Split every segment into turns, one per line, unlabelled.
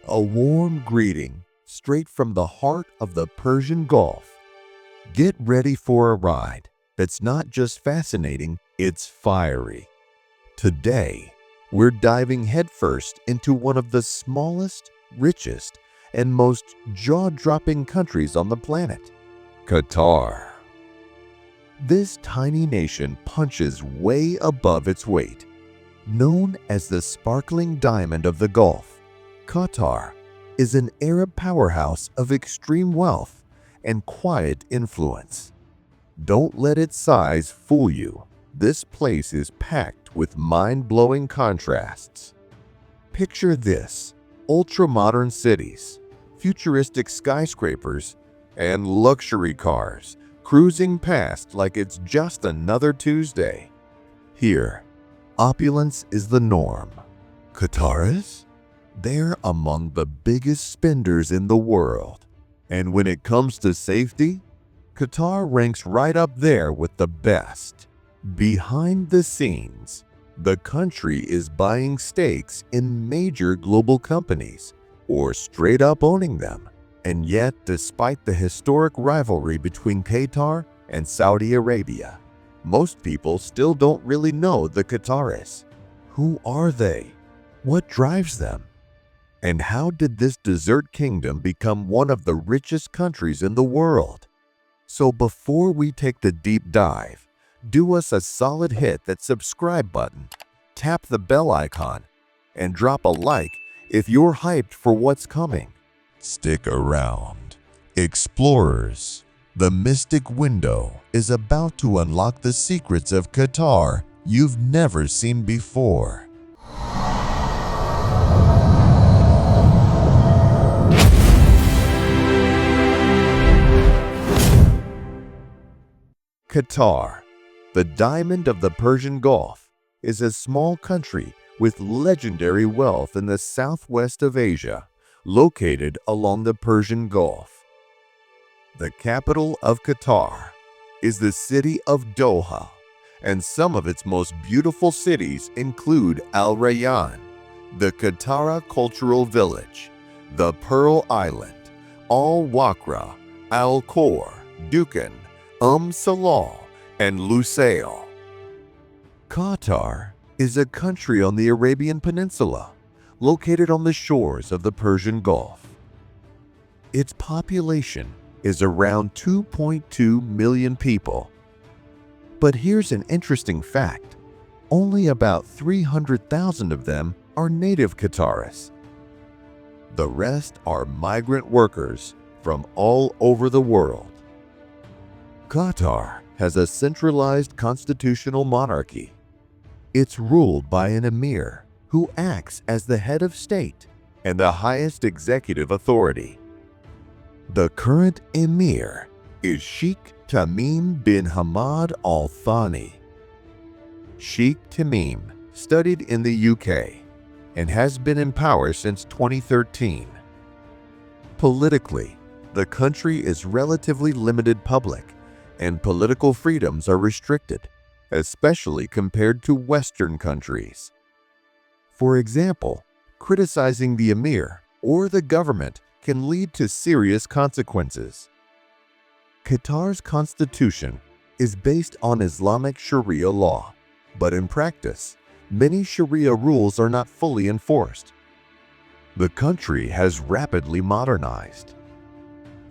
A warm greeting straight from the heart of the Persian Gulf. Get ready for a ride that's not just fascinating, it's fiery. Today, we're diving headfirst into one of the smallest, richest, and most jaw-dropping countries on the planet, Qatar. This tiny nation punches way above its weight. Known as the sparkling diamond of the Gulf, Qatar is an Arab powerhouse of extreme wealth and quiet influence. Don't let its size fool you. This place is packed with mind-blowing contrasts. Picture this: ultra-modern cities, futuristic skyscrapers, and luxury cars cruising past like it's just another Tuesday. Here, opulence is the norm. Qataris? They're among the biggest spenders in the world. And when it comes to safety, Qatar ranks right up there with the best. Behind the scenes, the country is buying stakes in major global companies or straight up owning them. And yet, despite the historic rivalry between Qatar and Saudi Arabia, most people still don't really know the Qataris. Who are they? What drives them? And how did this desert kingdom become one of the richest countries in the world? So before we take the deep dive, do us a solid, hit that subscribe button, tap the bell icon, and drop a like if you're hyped for what's coming. Stick around, explorers. The mystic window is about to unlock the secrets of Qatar you've never seen before. Qatar, the diamond of the Persian Gulf, is a small country with legendary wealth in the southwest of Asia, located along the Persian Gulf. The capital of Qatar is the city of Doha, and some of its most beautiful cities include Al Rayyan, the Qatara Cultural Village, the Pearl Island, Al Wakra, Al Khor, Dukan, Salal, and Lusail. Qatar is a country on the Arabian Peninsula, located on the shores of the Persian Gulf. Its population is around 2.2 million people. But here's an interesting fact: only about 300,000 of them are native Qataris. The rest are migrant workers from all over the world. Qatar has a centralized constitutional monarchy. It's ruled by an emir who acts as the head of state and the highest executive authority. The current emir is Sheikh Tamim bin Hamad Al Thani. Sheikh Tamim studied in the UK and has been in power since 2013. Politically, the country is relatively limited public, and political freedoms are restricted, especially compared to Western countries. For example, criticizing the emir or the government can lead to serious consequences. Qatar's constitution is based on Islamic Sharia law, but in practice, many Sharia rules are not fully enforced. The country has rapidly modernized.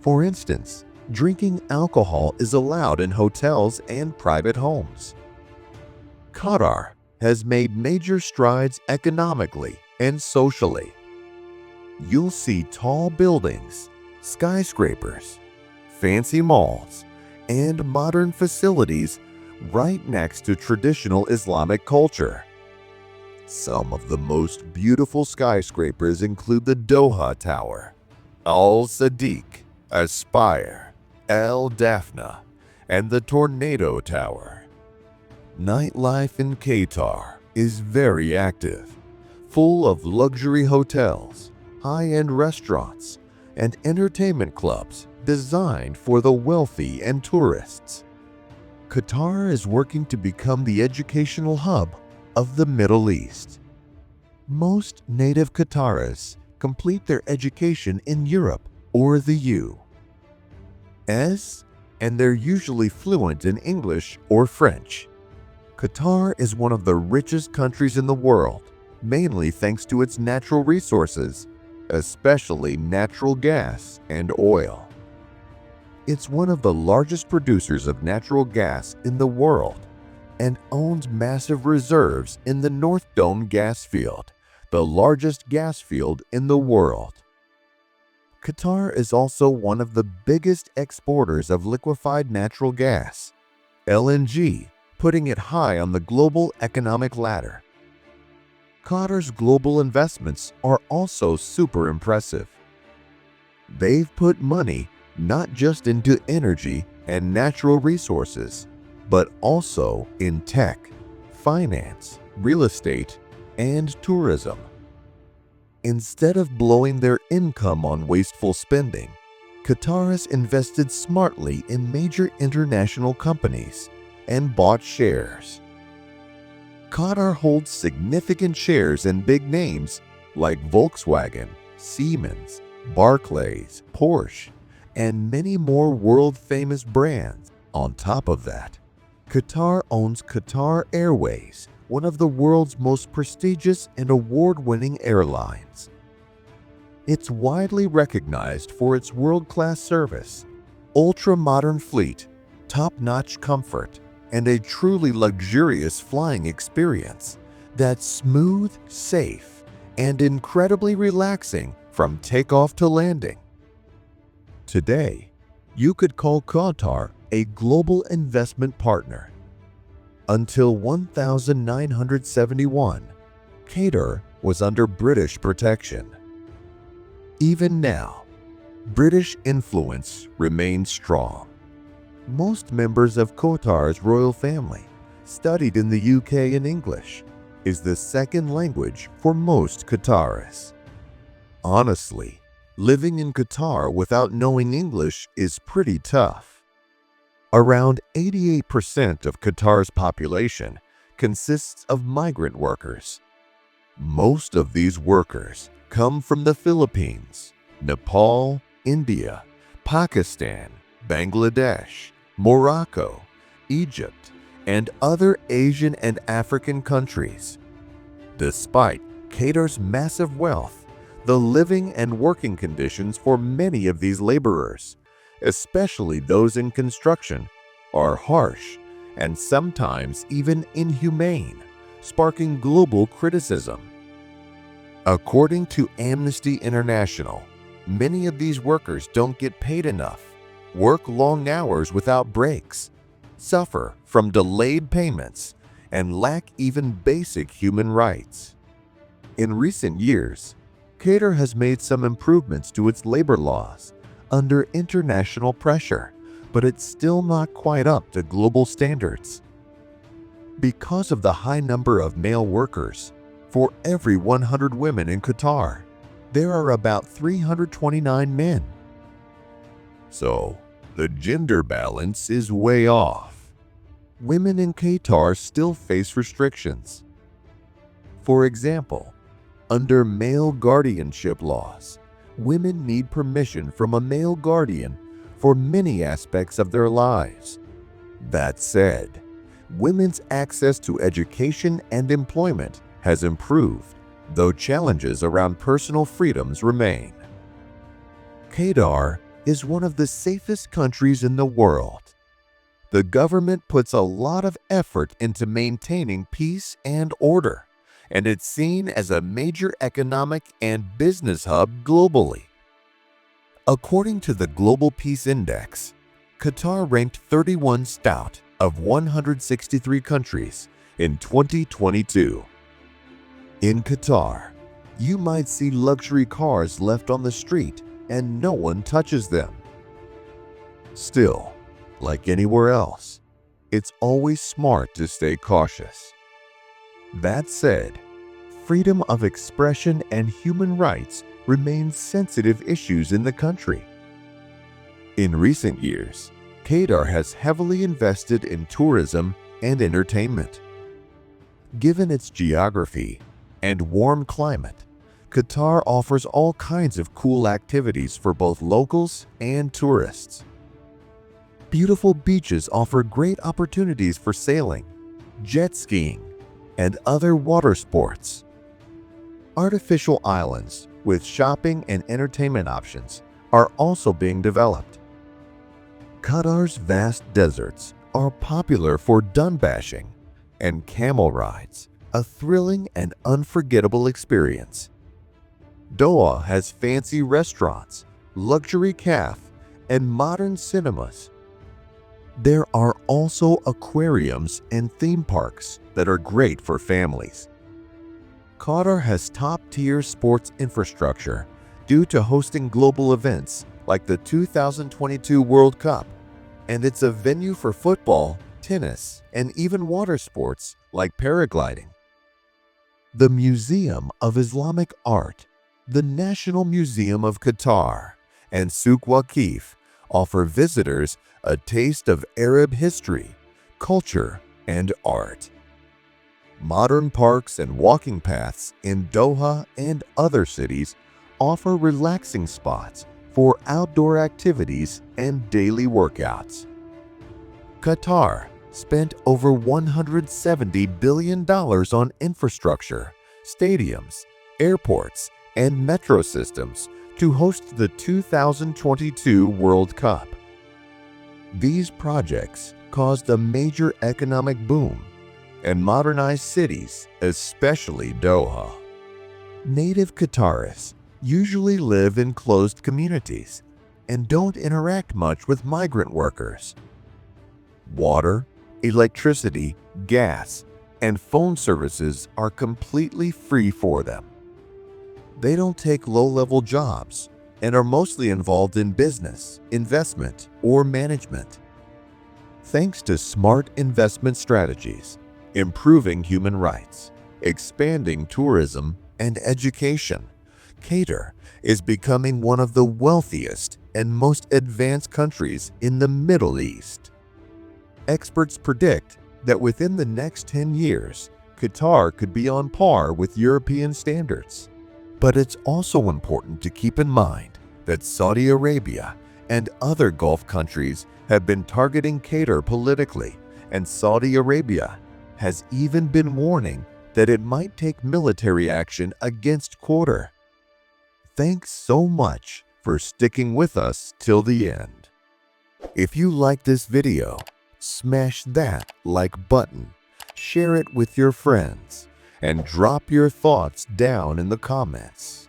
For instance, drinking alcohol is allowed in hotels and private homes. Qatar has made major strides economically and socially. You'll see tall buildings, skyscrapers, fancy malls, and modern facilities right next to traditional Islamic culture. Some of the most beautiful skyscrapers include the Doha Tower, Al Sadiq, Aspire, Al Daphna, and the Tornado Tower. Nightlife in Qatar is very active, full of luxury hotels, high-end restaurants, and entertainment clubs designed for the wealthy and tourists. Qatar is working to become the educational hub of the Middle East. Most native Qataris complete their education in Europe or the U.S., and they're usually fluent in English or French. Qatar is one of the richest countries in the world, mainly thanks to its natural resources, especially natural gas and oil. It's one of the largest producers of natural gas in the world and owns massive reserves in the North Dome gas field, the largest gas field in the world. Qatar is also one of the biggest exporters of liquefied natural gas, LNG, putting it high on the global economic ladder. Qatar's global investments are also super impressive. They've put money not just into energy and natural resources, but also in tech, finance, real estate, and tourism. Instead of blowing their income on wasteful spending, Qatar has invested smartly in major international companies and bought shares. Qatar holds significant shares in big names like Volkswagen, Siemens, Barclays, Porsche, and many more world-famous brands. On top of that, Qatar owns Qatar Airways, one of the world's most prestigious and award-winning airlines. It's widely recognized for its world-class service, ultra-modern fleet, top-notch comfort, and a truly luxurious flying experience that's smooth, safe, and incredibly relaxing from takeoff to landing. Today, you could call Qatar a global investment partner. Until 1971, Qatar was under British protection. Even now, British influence remains strong. Most members of Qatar's royal family studied in the UK, and English is the second language for most Qataris. Honestly, living in Qatar without knowing English is pretty tough. Around 88% of Qatar's population consists of migrant workers. Most of these workers come from the Philippines, Nepal, India, Pakistan, Bangladesh, Morocco, Egypt, and other Asian and African countries. Despite Qatar's massive wealth, the living and working conditions for many of these laborers, especially those in construction, are harsh and sometimes even inhumane, sparking global criticism. According to Amnesty International, many of these workers don't get paid enough, work long hours without breaks, suffer from delayed payments, and lack even basic human rights. In recent years, Qatar has made some improvements to its labor laws under international pressure, but it's still not quite up to global standards. Because of the high number of male workers, for every 100 women in Qatar, there are about 329 men. So, the gender balance is way off. Women in Qatar still face restrictions. For example, under male guardianship laws, women need permission from a male guardian for many aspects of their lives. That said, women's access to education and employment has improved, though challenges around personal freedoms remain. Qatar is one of the safest countries in the world. The government puts a lot of effort into maintaining peace and order, and it's seen as a major economic and business hub globally. According to the Global Peace Index, Qatar ranked 31st out of 163 countries in 2022. In Qatar, you might see luxury cars left on the street and no one touches them. Still, like anywhere else, it's always smart to stay cautious. That said, freedom of expression and human rights remain sensitive issues in the country. In recent years, Qatar has heavily invested in tourism and entertainment. Given its geography and warm climate, Qatar offers all kinds of cool activities for both locals and tourists. Beautiful beaches offer great opportunities for sailing, jet skiing, and other water sports. Artificial islands with shopping and entertainment options are also being developed. Qatar's vast deserts are popular for dun bashing and camel rides, a thrilling and unforgettable experience. Doha has fancy restaurants, luxury cafes, and modern cinemas. There are also aquariums and theme parks that are great for families. Qatar has top-tier sports infrastructure due to hosting global events like the 2022 World Cup, and it's a venue for football, tennis, and even water sports like paragliding. The Museum of Islamic Art, the National Museum of Qatar, and Souk Waqif offer visitors a taste of Arab history, culture, and art. Modern parks and walking paths in Doha and other cities offer relaxing spots for outdoor activities and daily workouts. Qatar spent over $170 billion on infrastructure, stadiums, airports, and metro systems to host the 2022 World Cup. These projects caused a major economic boom and modernized cities, especially Doha. Native Qataris usually live in closed communities and don't interact much with migrant workers. Water, electricity, gas, and phone services are completely free for them. They don't take low-level jobs and are mostly involved in business, investment, or management. Thanks to smart investment strategies, improving human rights, expanding tourism, and education, Qatar is becoming one of the wealthiest and most advanced countries in the Middle East. Experts predict that within the next 10 years, Qatar could be on par with European standards. But it's also important to keep in mind that Saudi Arabia and other Gulf countries have been targeting Qatar politically, and Saudi Arabia has even been warning that it might take military action against Qatar. Thanks so much for sticking with us till the end. If you like this video, smash that like button, share it with your friends, and drop your thoughts down in the comments.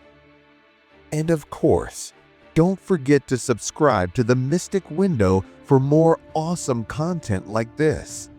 And of course, don't forget to subscribe to the Mystic Window for more awesome content like this.